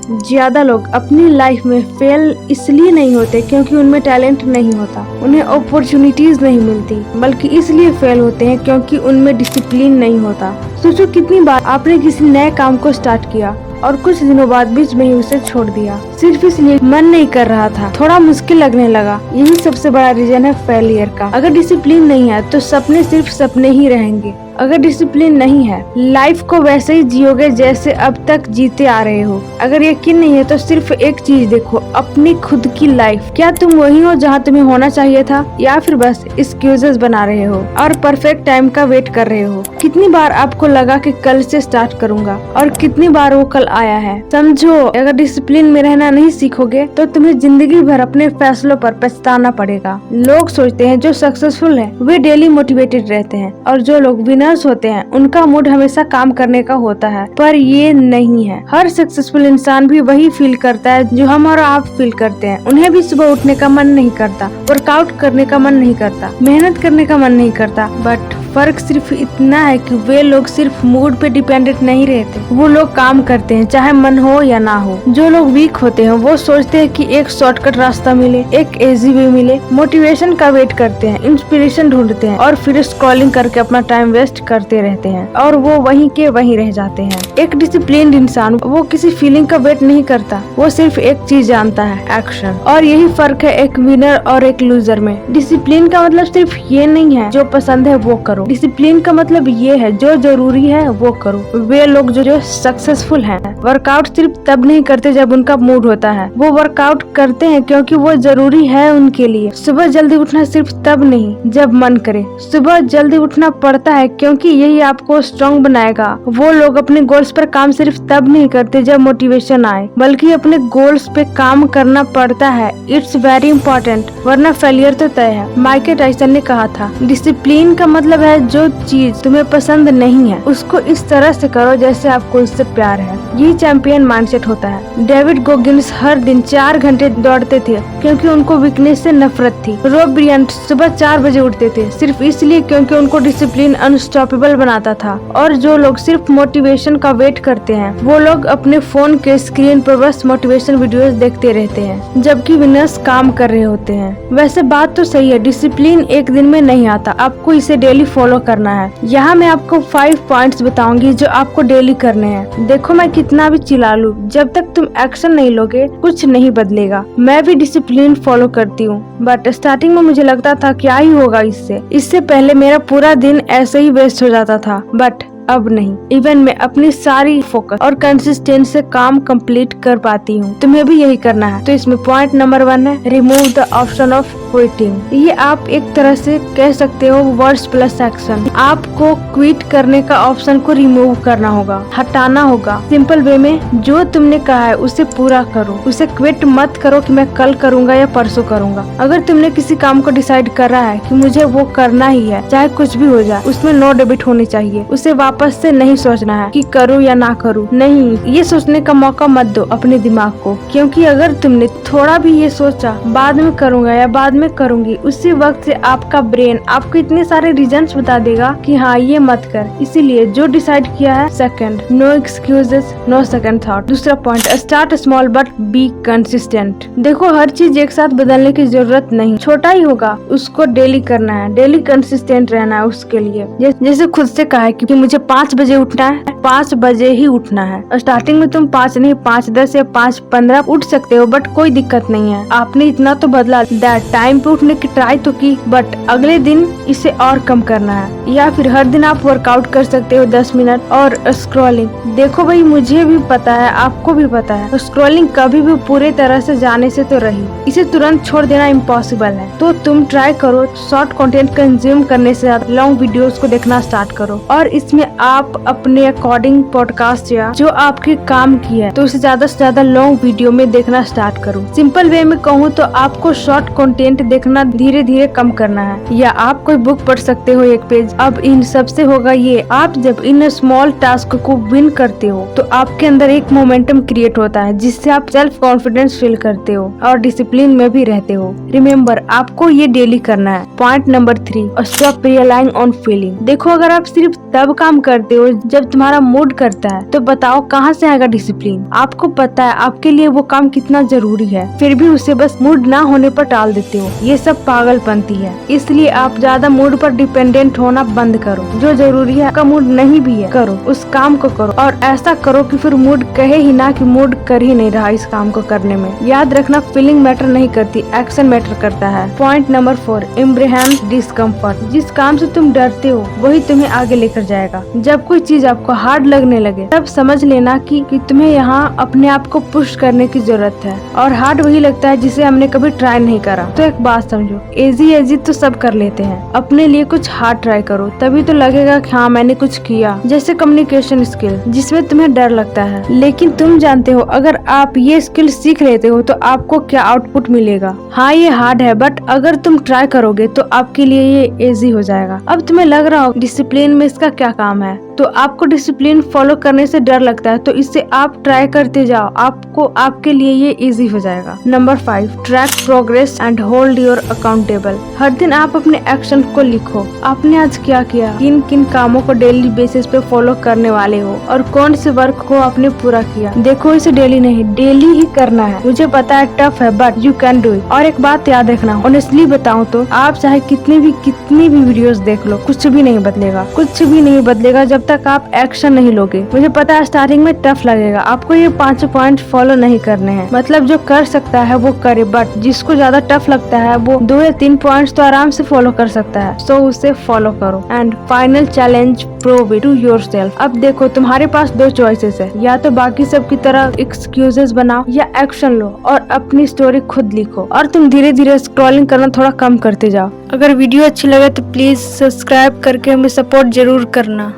ज्यादा लोग अपनी लाइफ में फेल इसलिए नहीं होते क्योंकि उनमें टैलेंट नहीं होता, उन्हें अपॉर्चुनिटीज नहीं मिलती, बल्कि इसलिए फेल होते हैं क्योंकि उनमें डिसिप्लिन नहीं होता। सोचो कितनी बार आपने किसी नए काम को स्टार्ट किया और कुछ दिनों बाद बीच में ही उसे छोड़ दिया, सिर्फ इसलिए मन नहीं कर रहा था, थोड़ा मुश्किल लगने लगा। यही सबसे बड़ा रीजन है फेलियर का। अगर डिसिप्लिन नहीं है तो सपने सिर्फ सपने ही रहेंगे। अगर डिसिप्लिन नहीं है, लाइफ को वैसे ही जियोगे जैसे अब तक जीते आ रहे हो। अगर यकीन नहीं है तो सिर्फ एक चीज देखो, अपनी खुद की लाइफ। क्या तुम वही हो जहाँ तुम्हें होना चाहिए था, या फिर बस एक्सक्यूजेस बना रहे हो और परफेक्ट टाइम का वेट कर रहे हो? कितनी बार आपको लगा कि कल से स्टार्ट करूंगा और कितनी बार वो कल आया है? समझो, अगर डिसिप्लिन में रहना नहीं सीखोगे तो तुम्हें जिंदगी भर अपने फैसलों पर पछताना पड़ेगा। लोग सोचते हैं जो सक्सेसफुल है वे डेली मोटिवेटेड रहते हैं, और जो लोग विनर्स होते हैं उनका मूड हमेशा काम करने का होता है, पर ये नहीं है। हर सक्सेसफुल इंसान भी वही फील करता है जो हम और आप फील करते हैं। उन्हें भी सुबह उठने का मन नहीं करता, वर्कआउट करने का मन नहीं करता, मेहनत करने का मन नहीं करता, बट फर्क सिर्फ इतना है कि वे लोग सिर्फ मूड पे डिपेंडेंट नहीं रहते, वो लोग काम करते हैं चाहे मन हो या ना हो। जो लोग वीक होते हैं वो सोचते हैं कि एक शॉर्टकट रास्ता मिले, एक इजी वे मिले, मोटिवेशन का वेट करते हैं, इंस्पिरेशन ढूंढते हैं और फिर स्क्रॉलिंग करके अपना टाइम वेस्ट करते रहते हैं और वो वहीं के वहीं रह जाते हैं। एक डिसिप्लिन्ड इंसान वो किसी फीलिंग का वेट नहीं करता, वो सिर्फ एक चीज जानता है, एक्शन। और यही फर्क है एक विनर और एक लूजर में। डिसिप्लिन का मतलब सिर्फ ये नहीं है जो पसंद है वो करो, डिसिप्लिन का मतलब ये है जो जरूरी है वो करो। वे लोग जो सक्सेसफुल हैं वर्कआउट सिर्फ तब नहीं करते जब उनका मूड होता है, वो वर्कआउट करते हैं क्योंकि वो जरूरी है उनके लिए। सुबह जल्दी उठना सिर्फ तब नहीं जब मन करे, सुबह जल्दी उठना पड़ता है क्योंकि यही आपको स्ट्रॉन्ग बनाएगा। वो लोग अपने गोल्स पर काम सिर्फ तब नहीं करते जब मोटिवेशन आए, बल्कि अपने गोल्स पे काम करना पड़ता है। इट्स वेरी इंपॉर्टेंट, वरना फेलियर तो तय है। माइकल टायसन ने कहा था, डिसिप्लिन का मतलब है जो चीज तुम्हें पसंद नहीं है उसको इस तरह से करो जैसे आपको इससे प्यार है। यही चैंपियन माइंडसेट होता है। डेविड गोगिंस हर दिन 4 घंटे दौड़ते थे क्योंकि उनको वीकनेस से नफरत थी। रॉब ब्रियंट सुबह 4 बजे उठते थे सिर्फ इसलिए क्योंकि उनको डिसिप्लिन अनस्टॉपेबल बनाता था। और जो लोग सिर्फ मोटिवेशन का वेट करते हैं वो लोग अपने फोन के स्क्रीन पर बस मोटिवेशन वीडियोस देखते रहते हैं, जबकि विनर्स काम कर रहे होते हैं। वैसे बात तो सही है, डिसिप्लिन एक दिन में नहीं आता, आपको इसे डेली फॉलो करना है। यहाँ मैं आपको 5 पॉइंट्स बताऊंगी जो आपको डेली करने हैं। देखो मैं कितना भी चिल्ला लूं, जब तक तुम एक्शन नहीं लोगे कुछ नहीं बदलेगा। मैं भी डिसिप्लिन फॉलो करती हूँ, बट स्टार्टिंग में मुझे लगता था क्या ही होगा इससे पहले मेरा पूरा दिन ऐसे ही वेस्ट हो जाता था, बट अब नहीं। इवन मैं अपनी सारी फोकस और कंसिस्टेंट से काम कंप्लीट कर पाती हूँ। तुम्हें भी यही करना है। तो इसमें पॉइंट नंबर 1 है, remove the option of quitting. ये आप एक तरह से कह सकते हो वर्ड्स प्लस एक्शन। आपको क्विट करने का ऑप्शन को रिमूव करना होगा, हटाना होगा। सिंपल वे में जो तुमने कहा है उसे पूरा करो, उसे क्विट मत करो कि मैं कल करूंगा या परसों करूंगा। अगर तुमने किसी काम को डिसाइड करा है कि मुझे वो करना ही है चाहे कुछ भी हो जाए, उसमें नो डेबिट होनी चाहिए। उसे वापस से नहीं सोचना है कि करूँ या ना करूँ। नहीं, ये सोचने का मौका मत दो अपने दिमाग को, क्योंकि अगर तुमने थोड़ा भी ये सोचा बाद में करूंगा या बाद में करूंगी, उसी वक्त से आपका ब्रेन आपको इतने सारे रीजंस बता देगा कि हाँ ये मत कर। इसीलिए जो डिसाइड किया है, second, no excuses, no second thought. दूसरा point, start small but be consistent. देखो हर चीज एक साथ बदलने की जरूरत नहीं, छोटा ही होगा उसको डेली करना है, डेली कंसिस्टेंट रहना है उसके लिए। जैसे खुद से कहा है कि मुझे 5 बजे उठना है, 5 बजे ही उठना है। स्टार्टिंग में तुम 5 नहीं 5:10 या 5:15 उठ सकते हो, बट कोई दिक्कत नहीं है। आपने इतना तो बदला, दैट टाइम पे उठने की ट्राई तो की, बट अगले दिन इसे और कम करना है। या फिर हर दिन आप वर्कआउट कर सकते हो 10 मिनट। और स्क्रॉलिंग, देखो भाई मुझे भी पता है, आपको भी पता है, स्क्रॉलिंग कभी भी पूरे तरह से जाने से तो रही, इसे तुरंत छोड़ देना इम्पॉसिबल है। तो तुम ट्राई करो, शॉर्ट कंटेंट कंज्यूम करने से लॉन्ग वीडियोस को देखना स्टार्ट करो। और इसमें आप अपने अकॉर्डिंग पॉडकास्ट या जो आपके काम की है तो उसे ज्यादा से ज्यादा लॉन्ग वीडियो में देखना स्टार्ट करो। सिंपल वे में कहूँ तो आपको शॉर्ट कंटेंट देखना धीरे धीरे कम करना है, या आप कोई बुक पढ़ सकते हो 1 पेज। अब इन सबसे होगा ये, आप जब इन स्मॉल टास्क को विन करते हो तो आपके अंदर एक मोमेंटम क्रिएट होता है जिससे आप सेल्फ कॉन्फिडेंस फील करते हो और डिसिप्लिन में भी रहते हो। रिमेम्बर, आपको ये डेली करना है। Point number 3, stop relying on feeling. देखो अगर आप सिर्फ तब काम करते हो जब तुम्हारा मूड करता है, तो बताओ कहाँ से आएगा डिसिप्लिन। आपको पता है आपके लिए वो काम कितना जरूरी है, फिर भी उसे बस मूड ना होने पर टाल देते हो। ये सब पागलपंती है। इसलिए आप ज्यादा मूड पर डिपेंडेंट होना बंद करो। जो जरूरी है, आपका मूड नहीं भी है, करो, उस काम को करो, और ऐसा करो कि फिर मूड कहे ही ना कि मूड कर ही नहीं रहा इस काम को करने में। याद रखना, फीलिंग मैटर नहीं करती, एक्शन मैटर करता है। Point number 4, embrace discomfort. जिस काम से तुम डरते हो वही तुम्हें आगे लेकर जाएगा। जब कोई चीज आपको हार्ड लगने लगे तब समझ लेना कि तुम्हें यहाँ अपने आप को पुश करने की जरूरत है, और हार्ड वही लगता है जिसे हमने कभी ट्राई नहीं करा। तो एक बात समझो, इजी तो सब कर लेते हैं, अपने लिए कुछ हार्ड ट्राई करो, तभी तो लगेगा कि हाँ मैंने कुछ किया। जैसे कम्युनिकेशन स्किल, जिसमें तुम्हें डर लगता है, लेकिन तुम जानते हो अगर आप ये स्किल सीख लेते हो तो आपको क्या आउटपुट मिलेगा। हाँ ये हार्ड है, बट अगर तुम ट्राई करोगे तो आपके लिए ये इजी हो जाएगा। अब तुम्हें लग रहा हो डिसिप्लिन में इसका क्या काम है, तो आपको डिसिप्लिन फॉलो करने से डर लगता है, तो इससे आप ट्राई करते जाओ, आपको आपके लिए ये इजी हो जाएगा। Number 5, track progress and hold your accountable. हर दिन आप अपने एक्शन को लिखो। आपने आज क्या किया, किन किन कामों को डेली बेसिस पे फॉलो करने वाले हो, और कौन से वर्क को आपने पूरा किया। देखो इसे डेली नहीं, डेली ही करना है। मुझे पता है टफ है, but you can do it. और एक बात याद रखना, ऑनेस्टली बताऊं तो आप चाहे कितनी भी वीडियोस देख लो, कुछ भी नहीं बदलेगा, कुछ भी नहीं बदलेगा जब तक आप एक्शन नहीं लोगे। मुझे पता है स्टार्टिंग में टफ लगेगा, आपको ये 5 पॉइंट फॉलो नहीं करने हैं। मतलब जो कर सकता है वो करे, बट जिसको ज्यादा टफ लगता है वो 2 या 3 पॉइंट्स तो आराम से फॉलो कर सकता है। सो उसे फॉलो करो। And final challenge, prove it to yourself. अब देखो तुम्हारे पास 2 चॉइसेस है, या तो बाकी सब की तरह एक्सक्यूजेस बनाओ या एक्शन लो और अपनी स्टोरी खुद लिखो, और तुम धीरे धीरे स्क्रॉलिंग करना थोड़ा कम करते जाओ। अगर वीडियो अच्छी लगे तो प्लीज सब्सक्राइब करके हमें सपोर्ट जरूर करना।